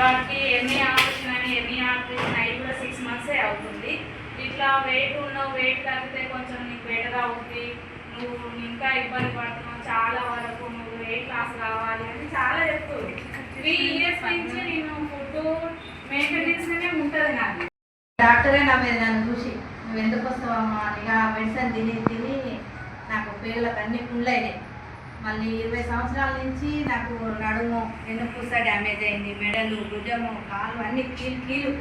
తర్వాతకి MA operation అని MA operation అయ్యి కూడా 6 months అవుతుంది. ఇట్లా వెయిట్ ఉన్నావు, వెయిట్ తగ్గితే కొంచెం నీకు బెటర్ అవుతుంది, నువ్వు ఇంకా ఇబ్బంది పడుతున్నావు, చాలా వరకు నువ్వు వెయిట్ లాస్ కావాలి అని చాలా చెప్తుంది. 3 years నుంచి నేను ఫుడ్ మెయింటెనెన్స్నే ఉంటుంది నాకు. డాక్టరే నా మీద నన్ను చూసి నువ్వు ఎందుకు వస్తావమ్మా ఇక మెడిసిన్ తిని నాకు పేగులకు అన్ని పుండ్లైనాయి. మళ్ళీ 20 సంవత్సరాల నుంచి నాకు నడుము వెన్నుపూస డ్యామేజ్ అయింది, మెడలు భుజము కాలు అన్ని కీలు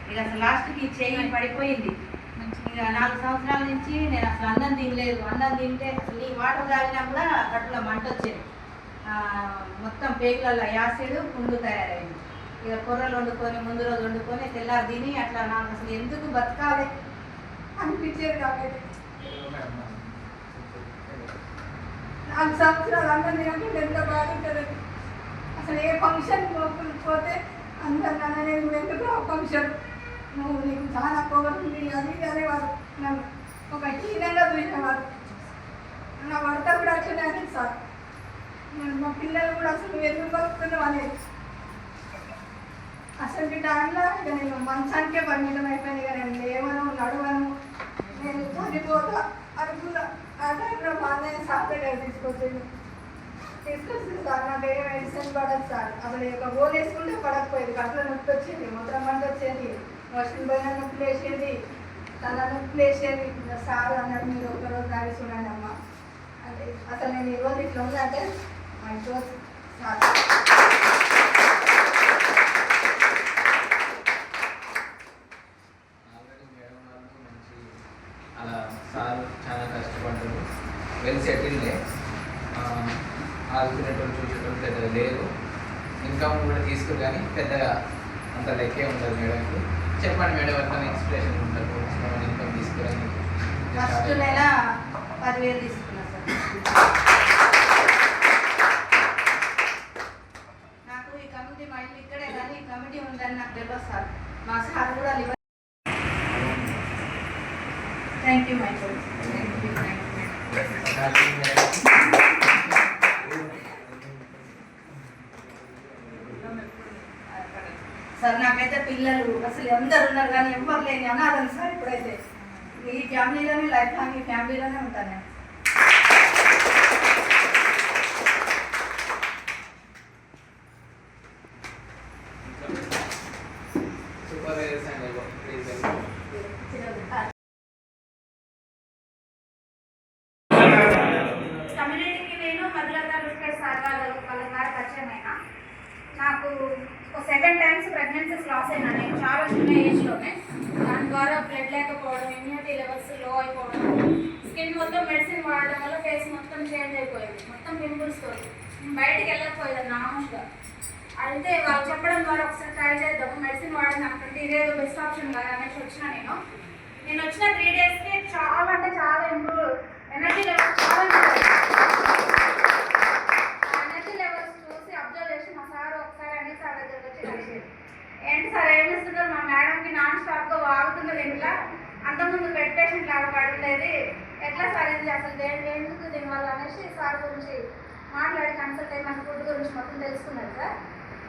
ఇక అసలు లాస్ట్కి చేయి పడిపోయింది. ఇక 4 సంవత్సరాల నుంచి నేను అసలు అన్నం తినలేదు. అన్నం తింటే అసలు ఈ వాటర్ తాగినా కూడా కట్టులో మంట వచ్చేది, మొత్తం పేగులలో యాసిడ్ పుండు తయారైంది. ఇక కూరలు వండుకొని ముందు రోజు వండుకొని తెల్లారి తిని అట్లా నాకు అసలు ఎందుకు బతకాలి అనిపించేది. కాబట్టి 4 సంవత్సరాలు అన్నం తినకుండా ఎంత బాగుంటుంది. అసలు ఏ ఫంక్షన్ పోతే అందరు నన్ను నువ్వు ఎందుకు ఫంక్షన్ నువ్వు నీకు చాలా పోగొట్టుంది అది అనేవారు. నన్ను ఒక హీనంగా చూసేవారు. నా భర్త కూడా అట్లనే అనేది సార్. మా పిల్లలు కూడా అసలు నువ్వు ఎందుకు బతుకుతున్నావు అనేది. అసలు టైంలో ఇక నేను మంచానికే పరిమితం అయిపోయింది. ఇక నేను లేవను నడవను, నేను చనిపోతా అనుకున్నా. ఆ టైంలో మా అన్నయ్య సాఫ్ట్వేర్ తీసుకొచ్చింది సార్. నాకు ఏ మెడిసిన్ పడదు సార్. అసలు ఒక గోల్ వేసుకుంటే పడకపోయేది, కట్ల నొప్పి వచ్చేది, మొత్తం మంట వచ్చేది, మోషన్ పోయిన నొప్పి వేసేది, తల నొప్పి వేసేది. సార్ అన్నాడు మీరు ఒకరోజు దాడి చూడండి అమ్మ అంటే అసలు నేను ఈరోజు ఇట్లా ఉందంటే మా ఇంట్లో సార్. అలా సార్ చాలా కష్టపడ్డారు, వెల్ సెటిల్డే, ఆదుకునేటోళ్ళు చూసేటోళ్ళు పెద్దగా లేరు. ఇన్కమ్ కూడా తీసుకురు కానీ పెద్దగా అంత లెక్కే ఉంటుంది మేడంకి. చెప్పండి మేడం ఎట్లా ఎక్స్ప్రెషన్ ఉంటుంది ఇన్కమ్ తీసుకురండి. ఫస్ట్ నెల 10,000 తీసుకున్నా సార్. నాకు ఈ కమిటీ మా ఇంటి ఇక్కడే కానీ ఈ కమిటీ ఉందని నాకు తెలియదు సార్. మా సార్ కూడా thank you my friends. Sir నాకైతే పిల్లలు అసలు అందరు ఉన్నారు కానీ ఎవరు లేని అనాథం సార్. ఇప్పుడైతే ఈ ఫ్యామిలీలోనే లైఫ్ లాంగ్ ఈ ఫ్యామిలీలోనే ఉంటాను నేను. కమ్యూనిటీకి నేను మధులత బిస్కెట్ సార్ వాళ్ళ ద్వారా పరిచయం అయినా. నాకు 7 times ప్రెగ్నెన్సీస్ లాస్ అయినా నేను చాలా చిన్న ఏజ్లోనే. దాని ద్వారా బ్లడ్ లేకపోవడం, ఇమ్యూనిటీ లెవెల్స్ లో అయిపోవడం, స్కిన్ మొత్తం మెడిసిన్ వాడడం వల్ల ఫేస్ మొత్తం చేంజ్ అయిపోయింది, మొత్తం పింపుల్స్ తోటి బయటికి వెళ్ళకపోయేది నార్మల్గా. అయితే వాళ్ళు చెప్పడం ద్వారా ఒకసారి ట్రై చేద్దాము, మెడిసిన్ వాడడం అనుకుంటే ఇదేదో బెస్ట్ ఆప్షన్ కదా అనేసి వచ్చిన నేను వచ్చిన 3 daysకి చాలా అంటే చాలా ఇంప్రూవ్, ఎనర్జీ లెవెల్స్ చాలా ఎనర్జీ లెవెల్స్ చూసి అబ్జర్వ్ చేసి మా సార్ ఒకసారి అన్ని సార్ దగ్గరికి వచ్చి కలిసేది. ఏంటి సార్ ఏం చేస్తున్నారు, మా మేడంకి నాన్ స్టాప్గా వాగుతున్నది ఇంట్లో, అంతకుముందు బెడ్ పేషెంట్ లాగా పడలేదు, ఎట్లా సార్ ఇది అసలు ఎందుకు దీనివల్ల అనేసి సార్ గురించి మాట్లాడి కన్సల్ట్ అయ్యి మన ఫుడ్ గురించి మొత్తం తెలుసుకున్నారు సార్.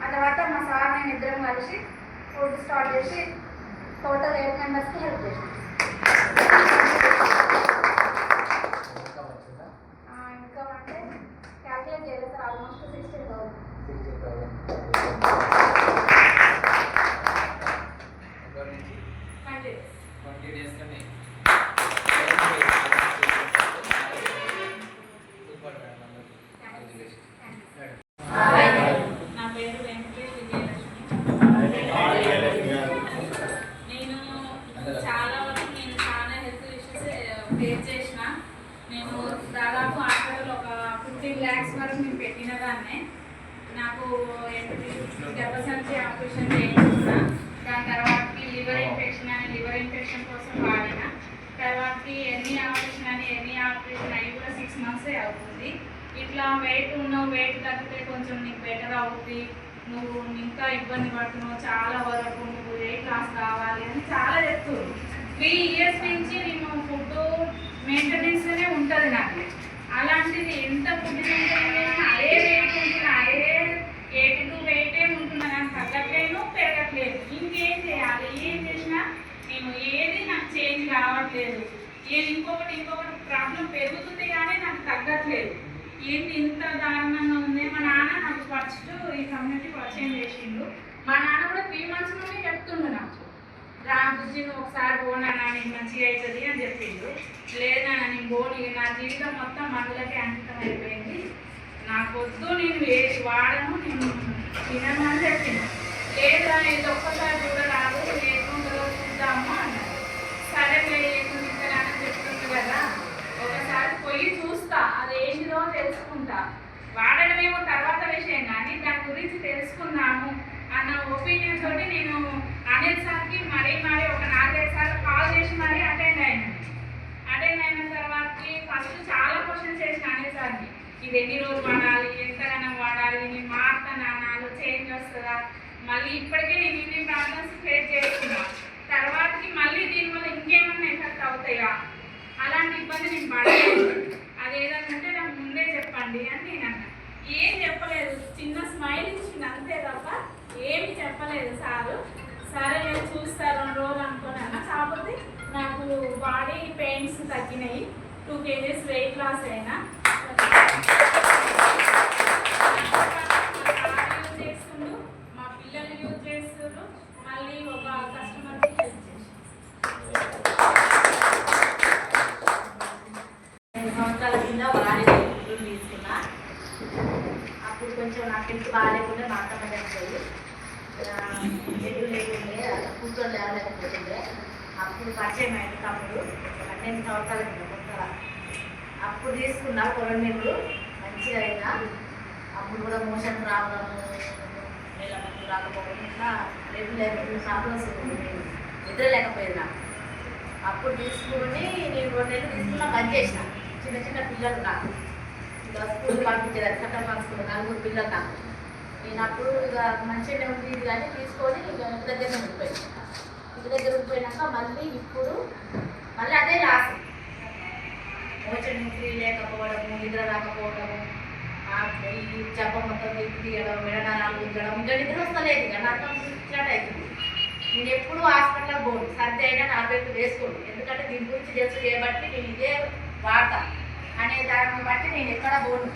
ఆ తర్వాత మా సార్ నేను ఇద్దరం కలిసి ఫుడ్ స్టార్ట్ చేసి టోటల్ 8 members హెల్ప్ చేసాం. ఇంకా అంటే క్యాల్కులేట్ చేయలేదు సార్, ఆల్మోస్ట్ 16,000. నా పేరు వెంకటేష్ విజయలక్ష్మి. నేను చాలా వరకు చాలా హెల్త్ ఇష్యూస్ ఫేస్ చేసిన. నేను దాదాపు హాస్పిటల్ ఒక 15 lakhs వరకు నేను పెట్టిన దాన్నే. నాకు గర్భసంచి ఆపరేషన్ చేయించిన, దాని తర్వాతకి లివర్ ఇన్ఫెక్షన్ కోసం వాడిన, తర్వాతకి ఎన్ని ఆపరేషన్ అయ్యి కూడా 6 months అవుతుంది. ఇట్లా వెయిట్ ఉన్నావు, వెయిట్ తగ్గితే కొంచెం నీకు బెటర్ అవుతుంది, నువ్వు ఇంకా ఇబ్బంది పడుతున్నావు, చాలా వరకు నువ్వు వెయిట్ లాస్ కావాలి అని చాలా చెప్తుంది. 3 years నుంచి నేను ఫుడ్ మెయింటెనెన్స్నే ఉంటుంది నాకు. అలాంటిది ఎంత ఫుడ్ మెయింటెనెన్స్ అదే వెయిట్ ఉంటున్నా, అదే 82 weight ఉంటున్నా, నాకు తగ్గట్లేను, నేను ఏది నాకు చేంజ్ కావట్లేదు. నేను ఇంకొకటి ప్రాబ్లం పెరుగుతుంది కానీ నాకు తగ్గట్లేదు. ఏంటి ఇంత దారుణంగా ఉంది. మా నాన్న నాకు ఫస్ట్ ఈ కమ్యూనిటీ పరిచయం చేసిండు. మా నాన్న కూడా 3 months నుండి చెప్తుండు నాకు, రాబుజ్జి నువ్వు ఒకసారి పోనానా నీకు మంచిగా అవుతుంది అని చెప్పిండు. లేదా నేను పోనీ, నా జీవితం మొత్తం మందులకి అంకితం అయిపోయింది, నాకొద్దు, నేను వేసి వాడను, నేను తినను అని చెప్పిండు. లేదా ఇది ఒక్కసారి కూడా రాదు, లేకుండా చూద్దాము అన్నాడు. సరే లేకుండా అని చెప్తుంది కదా, ఒకసారి పోయి చూస్తా, అది ఏంటిదో తెలుసుకుంటా, వాడడమేమో తర్వాత విషయం కానీ దాని గురించి తెలుసుకుందాము అన్న ఒపీనియన్ తోటి నేను అనిల్ సార్కి మరీ ఒక 4-5 సార్లు కాల్ చేసి మరీ అటెండ్ అయిన తర్వాతకి ఫస్ట్ చాలా క్వశ్చన్స్ చేసిన అనిల్ సార్కి. ఇది ఎన్ని రోజులు వాడాలి, ఎంతగానో వాడాలి, నేను మారుతాను నాలో చేంజ్ వస్తుందా, మళ్ళీ ఇప్పటికే నేను ఇన్ని ప్రాబ్లమ్స్ ఫేస్ చేస్తున్నా, తర్వాతకి మళ్ళీ దీనివల్ల ఇంకేమన్నా ఎఫెక్ట్ అవుతాయా, అలాంటి ఇబ్బంది నేను పడలేదు, అదేదన్నా ఉంటే నాకు ముందే చెప్పండి అని నేను అన్నా. ఏం చెప్పలేదు, చిన్న స్మైల్ ఇచ్చింది అంతే తప్ప ఏమి చెప్పలేదు సారు. సరే నేను చూస్తా 2 రోజులు అనుకున్నాను. కాకపోతే నాకు బాడీ పెయిన్స్ తగ్గినాయి, 2 kgs వెయిట్ లాస్ అయినా. యూజ్ చేస్తుండ్రు, మా పిల్లలు యూజ్ చేస్తుండ్రు, మళ్ళీ ఒక కస్టమర్కి హెల్ప్ చేసి 2 సంవత్సరాల కింద వాడి తీసుకున్నా. అప్పుడు కొంచెం నాకు హెల్త్ బాగాలేకుండా మా అత్తమ్మ చనిపోయి ఎదురు లేకుండే, కూర్చొని లేవలేకపోతుండే. అప్పుడు పరిచయం అయింది తమ్ముడు 18 సంవత్సరాల కింద కొత్తగా. అప్పుడు తీసుకున్నా 2 నెలలు మంచిగా అయినా. అప్పుడు కూడా మోషన్ రావడము, నెలలకు రాకపోవడం, ఇట్లా రెగ్యులర్ ప్రాబ్లమ్స్ నిద్రలేకపోయింది నాకు. అప్పుడు తీసుకుని నేను 2 నెలలు తీసుకున్నా, బంద్ చేసిన. చిన్న పిల్లలు నాకు ఇక స్కూల్ పంపించేదాన్ని, చట్టం పంచుకున్న 4 పిల్లలు నాకు. నేను అప్పుడు ఇక మంచిగానే ఉంది కానీ తీసుకొని ఇక ఇంటి దగ్గరనే ఉండిపోయింది. ఇంటి దగ్గర ఉండిపోయినాక మళ్ళీ ఇప్పుడు మళ్ళీ అదే లాస్. మోషన్ ఫ్రీ లేకపోవడము, నిద్ర రాకపోవడము, ఈ చెప్ప మొత్తం తీయడం, విడనాలు ఉంచడం, ఇంకా నిద్ర వస్తలేదు. ఇక నాకు ఇట్లా అవుతుంది. నేను ఎప్పుడు హాస్పిటల్ పోను, సర్ది అయినా టాబ్లెట్ వేసుకోను, ఎందుకంటే దీని గురించి తెలుసు చేయబట్టి నేను ఇదే వాడతా అనే దాన్ని బట్టి నేను ఎక్కడ పోను.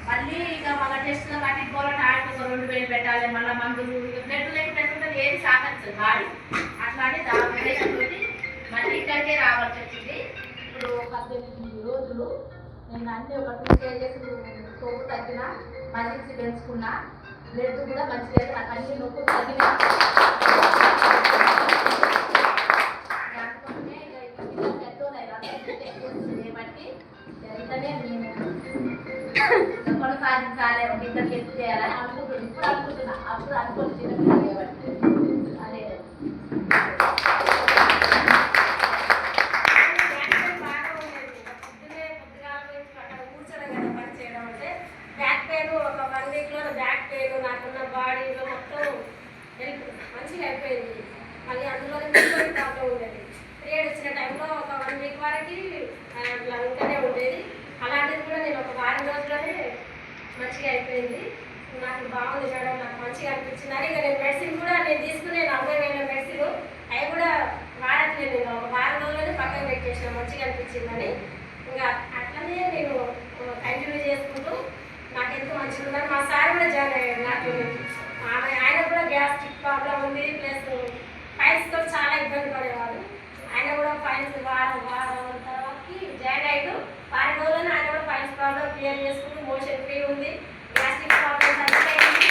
మళ్ళీ ఇక మళ్ళీ టెస్ట్లో వాటికి పోవాలంటే ఆటకు 2000 పెట్టాలి, మళ్ళీ మందులు, ఇక బ్లడ్ లేకుండా ఏది సాగచ్చు బాడీ. అట్లానే తోటి మళ్ళీ ఇక్కడికే రావాల్సి వచ్చింది. ఇప్పుడు 18 రోజులు నేను అన్నీ ఒక 2 kgs కొవ్వు తగ్గిన, మజిల్స్ పెంచుకున్నా, బ్లడ్ కూడా మంచిగా నాకు అన్ని నొప్పులు తగ్గినా. దానికోసమే ఇక పిల్లలు పెద్దోళ్ళు చేయబట్టి వెంటనే నేను కొనసాగించాలి, ఒక ఇద్దరికి ఎత్తు చేయాలని అనుకుంటున్నాను. ఇప్పుడు అనుకుంటున్నా, అప్పుడు అనుకోని చిన్నపిల్లలు చేయబట్టి అదే బ్యాక్ పెయిన్ ఒక 1 weekలో బ్యాక్ పెయిన్, నాకున్న బాడీలో మొత్తం హెల్త్ మంచిగా అయిపోయింది. మళ్ళీ అందులో ప్రాబ్లం ఉండేది. పీరియడ్ వచ్చిన టైంలో ఒక 1 week వరకు అట్లా ఇంకానే ఉండేది. అలాంటిది కూడా నేను ఒక 4 రోజుల్లోనే మంచిగా అయిపోయింది. నాకు బాగుంది మేడం, నాకు మంచిగా అనిపించింది అని. ఇక నేను మెడిసిన్ కూడా నేను తీసుకునే 40,000 మెడిసిన్ అవి కూడా వాడట్లేదు. నేను ఒక 4 రోజుల్లోనే పక్కన పెట్టేసిన, మంచిగా అనిపించిందని. ఇంకా అట్లనే నేను కంటిన్యూ చేసుకుంటూ నాకు ఎంతో మంచిగా ఉందని. మా సార్ కూడా జాయిన్ అయ్యాడు నాకు. ఆయన కూడా గ్యాస్ట్రిక్ ప్రాబ్లం ఉంది, ప్లస్ ఫైల్స్తో చాలా ఇబ్బంది పడేవాడు. ఆయన కూడా ఫైల్స్ వారం తర్వాతకి జాయిన్ అయ్యాడు. 4 రోజుల్లోనే ఆయన కూడా ఫైల్స్ ప్రాబ్లం క్లియర్ చేసుకుంటూ మోషన్ ఫ్రీ ఉంది, గ్యాస్ట్రిక్ ప్రాబ్లం తగ్గిపోయింది.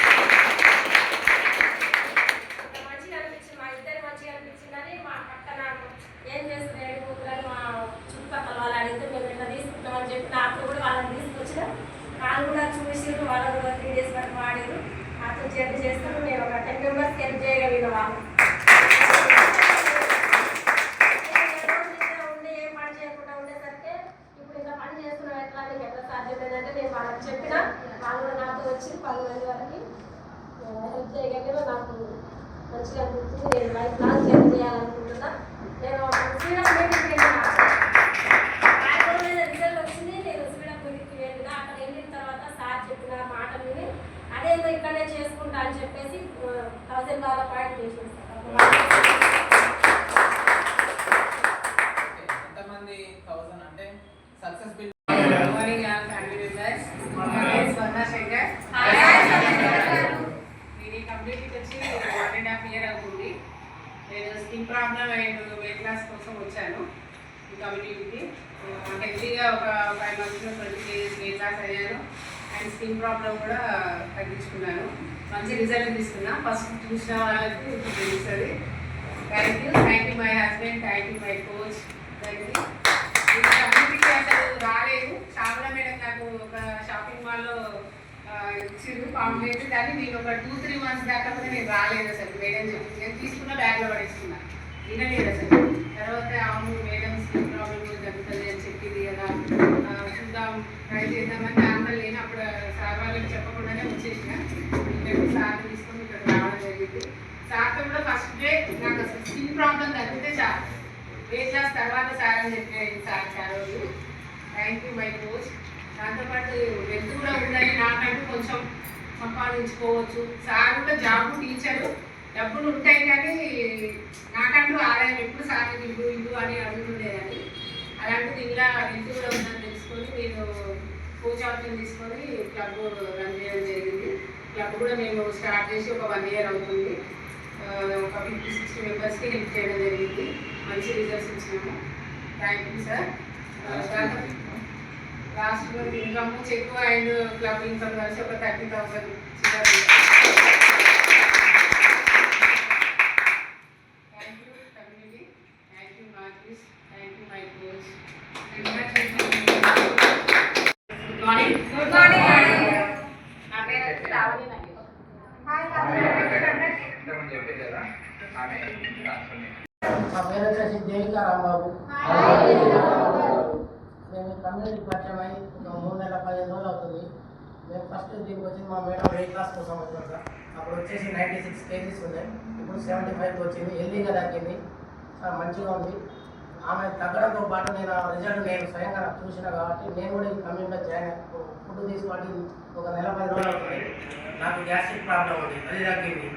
మంచిగా అనిపించింది, మా ఇద్దరు మంచిగా అనిపించిందని. మా పక్కన ఏం చేస్తున్నాడు కూతురు మా చుట్టుపక్కల వాళ్ళు అడిగితే మేము ఇట్లా తీసుకుంటామని చెప్పి నాకు కూడా వాళ్ళని తీసుకొచ్చిన. వాళ్ళు కూడా చూసి వాళ్ళు కూడా 3 days వరకు వాడారు. నాతో జర్నీ చేస్తారు. నేను ఒక 10 members హెల్ప్ చేయగలిగిన వాళ్ళు. ఉండి ఏం పని చేయకుండా ఉండేసరికి ఇప్పుడు ఇంకా పని చేస్తున్నాం ఎట్లా నీకు ఎట్లా సాధ్యమైందంటే నేను వాళ్ళకి చెప్పిన. వాళ్ళు కూడా నాతో వచ్చి 10 మంది వరకు హెల్ప్ చేయగలిగిన. నాకు మంచిగా అనిపిస్తుంది. నేను లైఫ్ లాంగ్ జర్నీ చేయాలనుకుంటున్నా. నేను శ్రీరామ్ మీటింగ్కి వెళ్ళిన, 5 రోజుల రిజల్ట్ వచ్చింది. నేను శ్రీరామ్ మీటింగ్కి వెళ్ళిన. అక్కడ వెళ్ళిన తర్వాత సార్ చెప్పిన మాట విని అదేదో ఇక్కడే చేసుకుంటా అని చెప్పేసి $1000 పాయింట్ చేసేస్తాను. Successful Good morning, all family members. My name is Varna Shankar. నేను కంప్లీట్కి వచ్చి 1.5 years అవుతుంది. నేను skin problem and weight loss కోసం వచ్చాను ఈ కమ్యూనిటీకి. హెల్తీగా ఒక 5 monthsలో 20 kgs వెయిట్ లాస్ అయ్యాను అండ్ స్కిన్ ప్రాబ్లం కూడా తగ్గించుకున్నాను. మంచి రిజల్ట్ తీసుకున్నా. ఫస్ట్ చూసిన వాళ్ళకి ఇప్పుడు తెలుస్తుంది. Thank you my husband, thank you my coach. కమ్యూనిటీకి అసలు రాలేదు. శ్యామల మేడం నాకు ఒక షాపింగ్ మాల్లో ఇచ్చింది పాంప్లెట్. కానీ నేను ఒక 2-3 months దాకా కూడా నేను రాలేదు అసలు. మేడం చెప్పింది, నేను తీసుకున్న బ్యాగ్లో పడేసుకున్నా, వినలేదు అసలు. తర్వాత అవును మేడం స్కిన్ ప్రాబ్లం కూడా తగ్గుతుంది అని చెప్పింది కదా, చూద్దాం ట్రై చేద్దామని నార్మల్ నేను అప్పుడు సార్ వాళ్ళకి చెప్పకుండానే వచ్చేసిన. ఇక్కడ సార్ తీసుకొని ఇక్కడ రావడం జరిగింది. సార్తో కూడా ఫస్ట్ డే నాకు అసలు స్కిన్ ప్రాబ్లం తగ్గితే చాలు, వెయిట్ లాస్ తర్వాత సార్ అని చెప్పిన సార్ చాలా రోజు. Thank you my coach. దాంతోపాటు వెళ్తూ కూడా ఉండాలి, నాకంటూ కొంచెం సంపాదించుకోవచ్చు. సార్ కూడా జాబ్ టీచరు, డబ్బులు ఉంటాయి కానీ నాకంటూ ఆదాయం ఎప్పుడు సార్ ఇల్లు అని అడుగుతుండేదాన్ని. అలాంటిది ఇలా వెళ్తూ కూడా ఉందని తెలుసుకొని నేను కోచ్ ఆప్షన్ తీసుకొని క్లబ్ రన్ చేయడం జరిగింది. క్లబ్ కూడా మేము స్టార్ట్ చేసి ఒక 1 year అవుతుంది. ఒక 50-60 members హెల్ప్ చేయడం జరిగింది. మంచి రిజల్ట్స్ ఇచ్చినాము. Thank you sir. Last month income check and club income కలిసి ఒక 30,000. Thank you community, thank you Markis, thank you my coach. Good morning. Good morning. నా పేరు వచ్చి రావణి నాయక్. చెప్పేది కదా ఆమె మా పేరు వచ్చేసి దేవికా రాంబాబు. మేము కమ్యూనిటీ పరిచయం అయ్యి 3 నెలల 15 రోజులు అవుతుంది. మేము ఫస్ట్ దీనికి వచ్చింది మా మేడం వెయిట్ లాస్ కోసం వచ్చాక. అప్పుడు వచ్చేసి 96 kgs ఉన్నాయి, ఇప్పుడు 75 వచ్చింది. హెల్దీగా తగ్గింది, చాలా మంచిగా ఉంది. ఆమె తగ్గడంతో పాటు నేను ఆ రిజల్ట్ నేను స్వయంగా చూసిన కాబట్టి నేను కూడా ఈ కమ్యూనిటీలో జాయిన్ ఫుడ్ తీసుకోవాలి. ఒక నెల 10 రోజులు అవుతుంది. నాకు గ్యాస్ట్రిక్ ప్రాబ్లం ఉంది, అది తగ్గింది.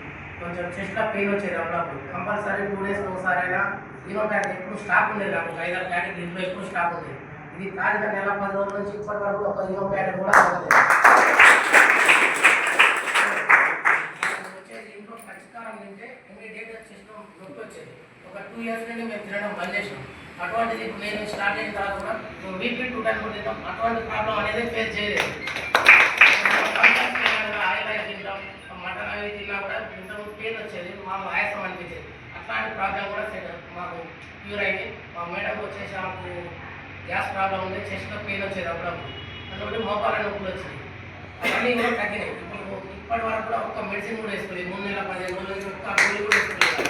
కొంచెం చెస్ట్లో పెయిన్ వచ్చేది అప్పుడప్పుడు. కంపల్సరీ 2 days ఒకసారి అయినా ఈనో ప్యాకెట్ ఎప్పుడు స్టాక్ ఉండేది. నాకు 5-6 ప్యాకెట్ ఇంట్లో ఎప్పుడు స్టాక్ ఉండేది. ఇది తాగిన నెల 10 రోజుల నుంచి ఇప్పటి వరకు ఒక ఈనో ప్యాకెట్ కూడా తాగలేదు. వచ్చేది ఇంట్లో పరిష్కారం తింటే ఇమీడియట్గా చెస్ట్లో నొప్పి వచ్చేది. ఒక 2 years నుండి మేము తినడం బంద్ చేసాం. అటువంటిది ఇప్పుడు నేను స్టార్ట్ అయిన తర్వాత కూడా మేము వీక్లీ 2 times కూడా తింటాం. అటువంటి ప్రాబ్లం అనేది ఫేస్ చేయలేదు. ఆయిల్ తింటాం, మటన్ అవి తిన్నా కూడా ఇంతకు పెయిన్ వచ్చేది, మాకు ఆయాసం అనిపించేది. అట్లాంటి ప్రాబ్లం కూడా మాకు క్యూర్ అయింది. మా మేడంకి వచ్చేసి మాకు గ్యాస్ ప్రాబ్లం ఉంది, చెస్ట్లో పెయిన్ వచ్చేది అప్పుడప్పుడు, అందులో మోకాళ్ళ నొప్పులు వచ్చింది. అవన్నీ కూడా తగ్గినాయి. ఇప్పటి వరకు కూడా ఒక మెడిసిన్ కూడా వేసుకోలేదు. 3 నెలల 15 రోజుల నుంచి ఒక్క గోళీ కూడా వేసుకోలేదు.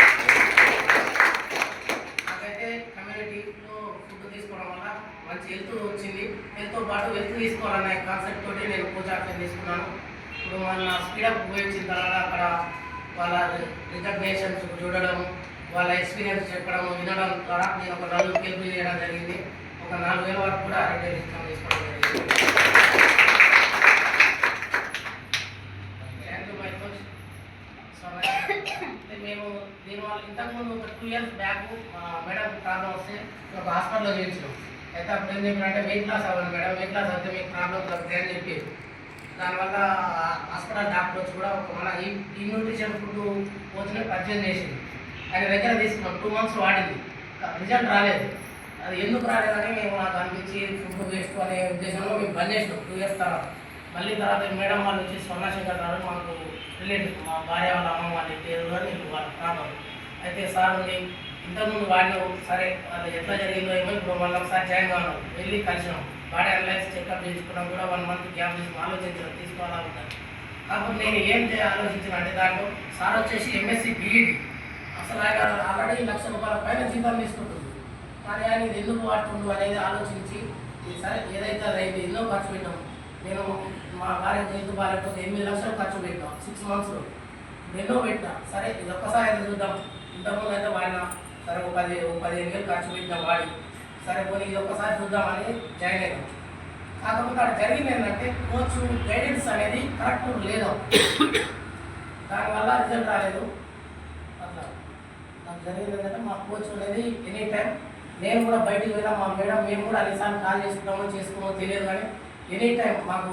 నాకైతే కమ్యూనిటీలో ఫుడ్ తీసుకోవడం వల్ల మంచి హెల్త్ వచ్చింది. హెల్త్తో పాటు హెల్త్ తీసుకోవాలనే కాన్సెప్ట్ తోటి నేను కోచ్ ఆప్షన్ తీసుకున్నాను. ఇప్పుడు మన స్పీడప్ ఉపయోగించిన తర్వాత అక్కడ వాళ్ళ రికగ్నేషన్స్ చూడడం, వాళ్ళ ఎక్స్పీరియన్స్ చెప్పడం, వినడం ద్వారా నేను ఒక 4 kg చేయడం జరిగింది. ఒక 4,000 వరకు కూడా రిటైల్ ఇన్కమ్ తీసుకోవడం జరిగింది. Thank you my coach. మేము దీనివల్ల ఇంతకుముందు ఒక 2 years బ్యాక్ మేడం ప్రాబ్లం వస్తే ఒక హాస్పిటల్లో చేయించినాం. అయితే అప్పుడు ఏం చెప్పినంటే వెయిట్ లాస్ అవ్వండి మేడం, వెయిట్ లాస్ అయితే మీకు ప్రాబ్లం తగ్గుతాయి అని చెప్పి, దానివల్ల హాస్పిటల్ డాక్టర్ వచ్చి కూడా మన ఈ న్యూట్రిషన్ ఫుడ్ కోచ్ని పర్చేజ్ చేసింది. ఆయన దగ్గర తీసుకున్నాం. 2 months వాడింది, రిజల్ట్ రాలేదు. అది ఎందుకు రాలేదని మేము నాకు అనిపించి ఫుడ్ వేస్ట్ అనే ఉద్దేశంలో మేము బంద్ చేసినాం 2 years తర్వాత. మళ్ళీ తర్వాత మేడం వాళ్ళు వచ్చి స్వర్ణశంకర్ గారు మాకు రిలేటివ్, మా భార్య వాళ్ళ అమ్మ వాళ్ళ ఇంటి అని వాళ్ళ ప్రాబ్లం అయితే సార్ ఉంది ఇంతకుముందు వాడిన సరే అది ఎట్లా జరిగిందో ఏమో. ఇప్పుడు మళ్ళీ ఒకసారి జాయిన్ కావడం వెళ్ళి కలిసినాం, బాడీ అనలైజ్ చెకప్ చేసుకున్నాం కూడా. 1 month గ్యాప్ తీసుకుని ఆలోచించడం తీసుకోవాలా ఉంటాను. కాకపోతే నేను ఏం ఆలోచించిన అంటే దాంట్లో సార్ వచ్చేసి MSc BEd, అసలు ఆయన ఆల్రెడీ ₹1,00,000 పైన జీతం తీసుకుంటుంది. కానీ ఆయన ఇది ఎందుకు వాడుతుండు అనేది ఆలోచించి సరే ఏదైతే అదైతే ఎన్నో ఖర్చు పెట్టాం. నేను మా భార్య హెల్త్ బాగాలేకపోతే 8 లక్షలు ఖర్చు పెట్టాం 6 monthsలో. ఎన్నో పెట్టినా సరే ఇది ఒక్కసారి అయితే చూద్దాం. ఇంతకుముందు అయితే వాడినా సరే ఒక 15,000 ఖర్చు పెట్టినా వాడి సరే పోనీ ఇది ఒక్కసారి చూద్దామని జాయిన్ అయినాం. కాకపోతే అక్కడ జరిగింది ఏంటంటే కోచ్ గైడెన్స్ అనేది కరెక్ట్ లేదు, దానివల్ల రిజల్ట్ రాలేదు. అట్లా నాకు జరిగింది ఏంటంటే మా కోచ్ అనేది ఎనీ టైం నేను కూడా బయటికి వెళ్ళాం, మా మేడం మేము కూడా అన్నిసార్లు కాల్ చేసుకోమో తెలియదు, కానీ ఎనీ టైం మాకు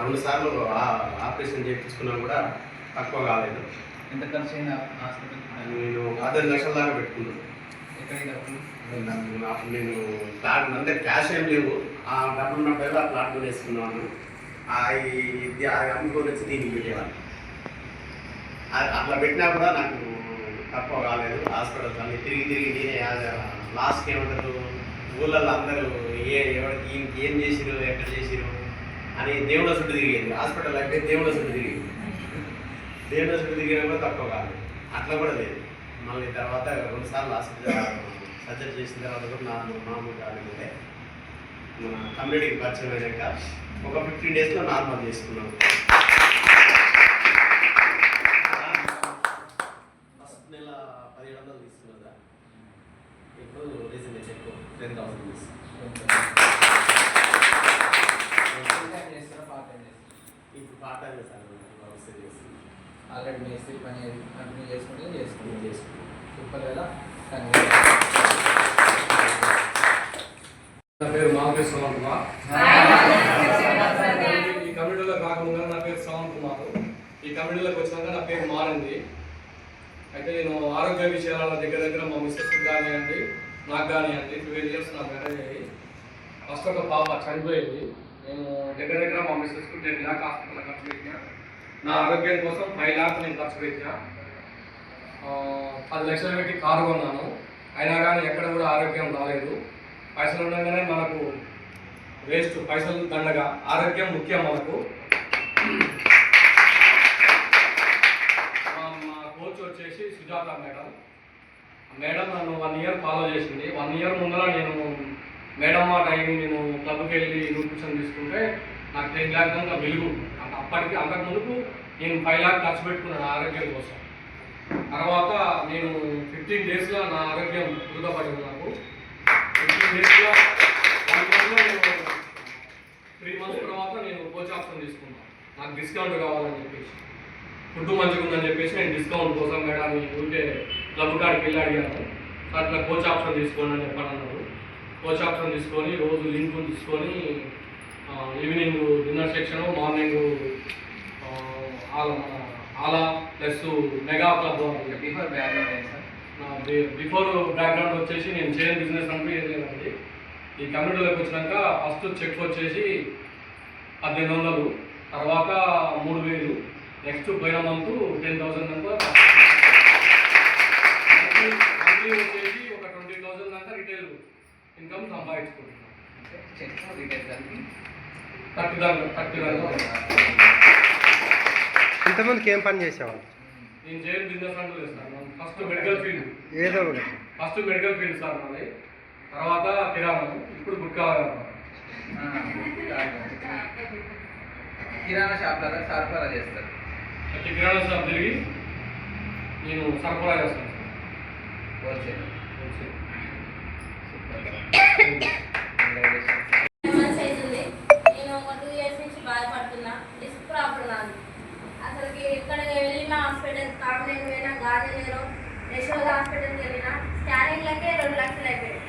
2 సార్లు ఆపరేషన్ చేయించుకున్నాను కూడా తక్కువ కాలేదు. ఎంత ఖర్చు అయినా హాస్పిటల్? నేను 10 లక్షల దాకా పెట్టుకున్నాను. ఎక్కడికి డబ్బులు? నేను ప్లాట్ అంటే క్యాష్ ఏం లేవు, ఆ డబ్బులు ఉన్న పేరు ఆ ప్లాట్ కొనేసుకున్నాను. ఇది అమ్ముకొని వచ్చి దీనికి పెట్టేవాళ్ళు. అట్లా పెట్టినా కూడా నాకు తక్కువ కాలేదు. హాస్పిటల్స్ అన్ని తిరిగి నేనే లాస్ట్కి ఏమంటారు ఊళ్ళల్లో అందరూ ఎవరికి ఈయనకి ఏం చేసిరు, ఎక్కడ చేసిరు అని దేవుళ్ళ చుట్టూ తిరిగేది. హాస్పిటల్ అయితే దేవుళ్ళ చుట్టూ తిరిగేది. దేవుళ్ళ చుట్టూ తిరిగినా కూడా తక్కువ కాలేదు. అట్లా కూడా లేదు. మళ్ళీ తర్వాత 2 సార్లు హాస్పిటల్ సర్జరీ చేసిన తర్వాత కూడా మామూలు కాలేదంటే మన కమ్యూనిటీకి పరిచయం అయినాక ఒక 15 డేస్లో నార్మల్ చేసుకున్నాను. ఫస్ట్ నెల 1700 తీసుకున్నదా, ఇప్పుడు రీసెంట్గా చెక్ 10,000 తీసుకున్నాను. ఇప్పుడు పార్ట్ టైం చేస్తాను, ఆల్రెడీ మేస్త్రి పని కంటిన్యూ చేసుకుంటే సూపర్ కదా. నా పేరు మాధవి శ్రవణ్ కుమార్. ఈ కమిటీలో కాకుండా నా పేరు శ్రవణ్ కుమార్. ఈ కమిటీలోకి వచ్చినాక నా పేరు మారింది. అయితే నేను ఆరోగ్య విషయాల దగ్గర మా మిస్సెస్ కానివ్వండి, నాకు కానివ్వండి 12 ఇయర్స్ నా మ్యారేజ్ అయ్యి ఫస్ట్ ఒక పాప చనిపోయింది. నేను దగ్గర మా మిస్సెస్కు 10 లాక్ హాస్పిటల్ ఖర్చు పెట్టినా. నా ఆరోగ్యం కోసం 5 లాక్ నేను ఖర్చు పెట్టినా. 10 లక్షలు పెట్టి కారు కొన్నాను. అయినా కానీ ఎక్కడ కూడా ఆరోగ్యం రాలేదు. పైసలు ఉండగానే మనకు వేస్ట్, పైసలు దండగా, ఆరోగ్యం ముఖ్యం మనకు. మా కోచ్ వచ్చేసి సుజాత మేడం నన్ను 1 ఇయర్ ఫాలో చేసింది. 1 ఇయర్ ముందర నేను మేడం మాట అయ్యి నేను క్లబ్కి వెళ్ళి న్యూట్రిషన్ తీసుకుంటే నాకు 10 లాక్ దాకా వెలుగు. అంతకుముందుకు నేను 5 లాక్ ఖర్చు పెట్టుకున్నాను ఆరోగ్యం కోసం. తర్వాత నేను 15 డేస్లో నా ఆరోగ్యం కుదుటపడింది. నాకు 15 డేస్లో 1 మంత్లో నేను 3 మంత్స్ తర్వాత నేను కోచ్ ఆప్షన్ తీసుకున్నాను. నాకు డిస్కౌంట్ కావాలని చెప్పేసి, ఫుడ్ మంచిగా ఉందని చెప్పేసి నేను డిస్కౌంట్ కోసం మేడం ఊరికే క్లబ్ కాడికి వెళ్ళి అడిగాను. అట్లా కోచ్ ఆప్షన్ తీసుకోండి అని చెప్పాలన్నారు. కోచ్ ఆప్షన్ తీసుకొని రోజు లింక్ తీసుకొని ఈవినింగ్ డిన్నర్ సెక్షన్, మార్నింగ్ ఆలా plus mega club. Before background before background వచ్చేసి నేను చైన్ బిజినెస్ అంటూ ఏం లేదండి. ఈ కమ్యూనిటీలోకి వచ్చినాక ఫస్ట్ చెక్ వచ్చేసి 1800, తర్వాత 3000, నెక్స్ట్ పోయిన మంత్ 10,000 దాకా మంత్లీ వచ్చేసి ఒక 20,000 దాకా రిటైల్ ఇన్కమ్ సంపాదించుకుంటున్నాను. చెక్ రిటైల్ కలిపి 30 దాకా. ఇంతమందికి ఏం పని చేసేవాళ్ళు? నేను చైన్ బిజినెస్ అంటూ చేస్తాను. ఫస్ట్ మెడికల్ ఫీల్డ్ సార్ నాది. తర్వాత కిరాణం, ఇప్పుడు గుట్కా. కిరాణా షాప్లలో సరఫరా చేస్తారు. అయితే కిరాణా షాప్ తిరిగి నేను సరఫరా చేస్తాను హోల్సేల్. నేను ఒక 2 ఇయర్స్ నుంచి బాధపడుతున్నా. డిస్క్ ప్రాబ్లం నాది. అసలుకి ఎక్కడ వెళ్ళినా హాస్పిటల్, కామనేరు పోయినా, గాజనేరు, యశోద హాస్పిటల్కి వెళ్ళినా స్కానింగ్లకే 2 లక్షలు అయిపోయాయి.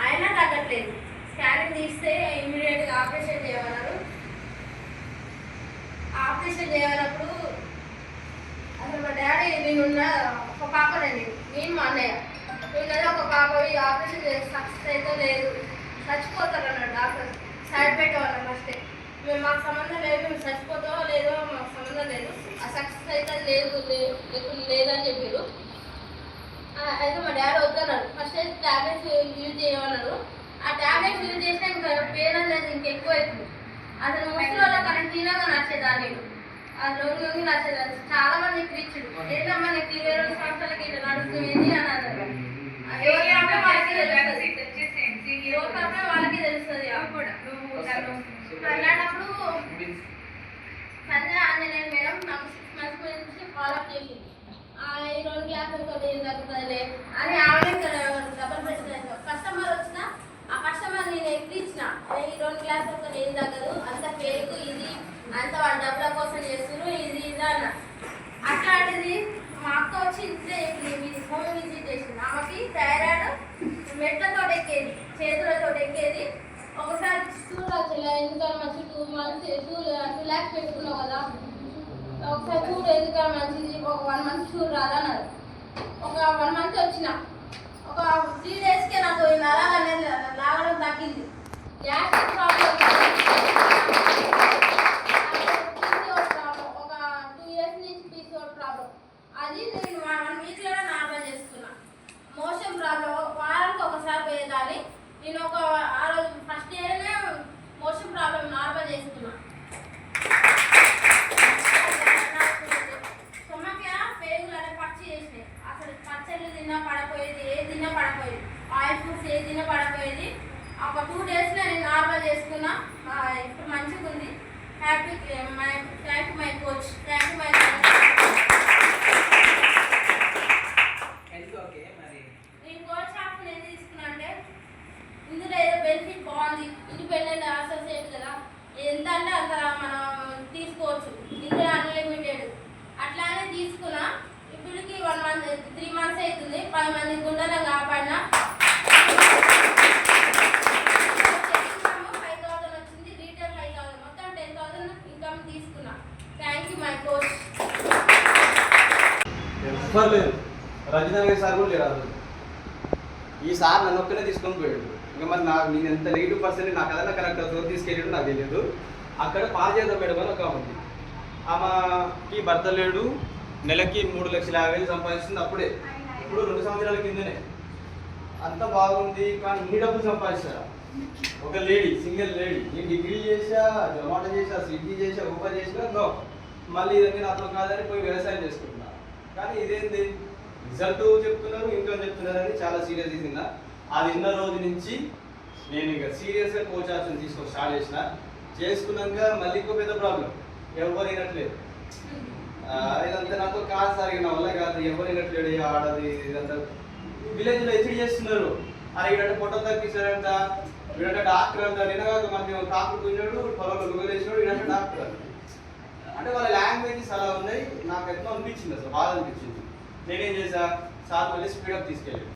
అయినా తగ్గట్లేదు. స్కానింగ్ తీస్తే ఇమీడియట్గా ఆపరేషన్ చేయమన్నారు. ఆపరేషన్ చేయనప్పుడు అసలు మా డాడీ నేనున్న ఒక పాపనండి, నేను మా అన్నయ్య ఉన్నది ఒక పాప. ఈ ఆపరేషన్ సక్సెస్ అయితే లేదు, చచ్చిపోతారు అన్నాడు డాక్టర్. సైడ్ పెట్టేవాళ్ళం ఫస్టే. మాకు సంబంధం లేదు, మేము చచ్చిపోతామో లేదో మాకు సంబంధం లేదు, ఆ సక్సెస్ అయితే లేదని చెప్పారు. అయితే మా డాడీ వద్దన్నారు. ఫస్ట్ అయితే ట్యాబ్లెట్స్ యూజ్ చేయమన్నారు. ఆ ట్యాబ్లెట్స్ యూజ్ చేసినా ఇంకా పెయిన్ అనేది ఇంకెక్కువ అవుతుంది. అసలు ముసలి వాళ్ళ కంటిన్యూగా నచ్చేదాన్ని, అది లొంగి నచ్చేదాన్ని. చాలా మంది పిచ్చుడు ఏదమ్మా నీకు 22 సంవత్సరాలకి ఇట్లా నడుస్తుంది అని అన్నారు. వాళ్ళకి తెలుస్తుంది. అలాంటప్పుడు సంజయ్ ఆంజనేయ మేడం నాకు 6 మంత్స్ నుంచి ఫాలోఅప్ చేసింది. ఈ 2 గ్లాసులతో ఏం తగ్గుతుందిలే అని ఆవిడ డబల్ బెడ్ కస్టమర్ వచ్చినా ఆ కస్టమర్ నేను ఎక్కించిన, ఈ 2 గ్లాసులతో ఏం తగ్గదు, అంత ఫేక్, ఇది అంత వాళ్ళ డబ్బుల కోసం చేస్తున్నారు, ఇది అన్న. అట్లాంటిది మా అక్క వచ్చి ఇంట్లో చెప్పింది, హోమ్ విజిట్ చేసింది. ఆమెకి థైరాయిడ్ మెట్లతో ఎక్కేది, చేతులతో ఎక్కేది. ఒకసారి చూడు వచ్చలే ఎందుకని మంచి 2 months 2 lakhs పెట్టుకున్నావు కదా, ఒకసారి చూడు ఎందుకని మంచిది, ఒక 1 month చూడు రాదా అన్నాడు. ఒక 1 month వచ్చిన, ఒక 3 daysకే నాకు ఈ నరాలు అనేది లాగడం తగ్గింది. గ్యాస్ట్రిక్ ప్రాబ్లం, ఒక 2 years నుంచి పీసీఓడి ప్రాబ్లం, అది నేను 1 weekలోనే నార్మల్ చేసుకున్నా. మోషన్ ప్రాబ్లం వారానికి ఒకసారి పోయేదాన్ని, నేను ఆ రోజు ఫస్ట్ ఇయర్నే మోషన్ ప్రాబ్లం నార్మల్ చేసుకున్నా. స్టొమక్లో పేగులు అంటే పచ్చి చేసినాయి, అసలు పచ్చళ్ళు తిన్నా పడపోయేది, ఏది తిన్నా పడపోయేది, ఆయిల్ ఫుడ్స్ ఏది తిన్నా పడపోయేది. ఒక 2 daysలో నేను నార్మల్ చేసుకున్నా. ఇప్పుడు మంచిగా ఉంది. Happy thank my coach, thank my నేను కోచ్ షాప్ నేను తీసుకున్నా అంటే ఇందులో ఏదో బెనిఫిట్ బాగుంది, ఇండిపెండెంట్ అసోసియేట్ కదా, ఎంత అంటే అంత మనం తీసుకోవచ్చు, ఇందులో అన్లిమిటెడ్ అట్లానే తీసుకున్నా. ఇప్పటికి 3 months అవుతుంది. 10 మంది గుండెలను కాపాడినా. 5,000 వచ్చింది, రీటైల్ 5,000, మొత్తం 10,000 ఇన్కమ్ తీసుకున్నా. Thank you my coach. ఎవ్వరు లేదు, రజనీకాంత్ సార్ కూడా లేరు ఆ రోజు. ఈ సార్ నన్ను ఒక్కనే తీసుకొని పోయాడు. ఇంకా మరి నేను ఎంత నెగిటివ్ పర్సెంట్ నాకు అదన్నా కరెక్ట్ అవుతుంది తీసుకెళ్ళాడు నాకు తెలియదు. అక్కడ పారిజాత మేడం అని ఒక ఉంది, ఆమెకి భర్త లేడు, నెలకి 3,50,000 సంపాదిస్తుంది. అప్పుడే ఇప్పుడు 2 సంవత్సరాల కిందనే. అంత బాగుంది, కానీ ఇన్ని డబ్బులు సంపాదిస్తారా ఒక లేడీ, సింగిల్ లేడీ. నేను డిగ్రీ చేసా, జొమాటో చేసా, స్విగ్గీ చేసా, ఊబర్ చేసినా, మళ్ళీ ఇదన్నీ నాతో కాదని పోయి వ్యవసాయం చేసుకుంటున్నా. కానీ ఇదేంటి రిజల్ట్ చెప్తున్నారు, ఇన్కమ్ చెప్తున్నారు అని చాలా సీరియస్ తీసిందా. అది విన్న రోజు నుంచి నేను ఇక సీరియస్గా కోచ్ ఆప్షన్ తీసుకొని స్టార్ట్ చేసుకున్నాక మళ్ళీ ఇంకో పెద్ద ప్రాబ్లం, ఎవరు వినట్లేదు. ఇదంతా నాతో కాదు సార్, నా వల్ల కాదు, ఎవరు వినట్లేడు, ఆడది ఇదంతా విలేజ్లో హెచ్చడి చేస్తున్నారు. అది ఇడంటే పొట్టం తగ్గించారంట, వీడంటే డాక్టర్ అంట, నిన్నగా మన కాకుడు పోయినాడు, పొలంలో గుగలేసినాడు, ఇడంటే డాక్టర్ అంట. అంటే వాళ్ళ లాంగ్వేజెస్ అలా ఉన్నాయి. నాకు ఎంతో అనిపించింది, అసలు బాధ అనిపించింది. నేనేం చేశా, సార్ మళ్ళీ స్పీడప్ తీసుకెళ్ళి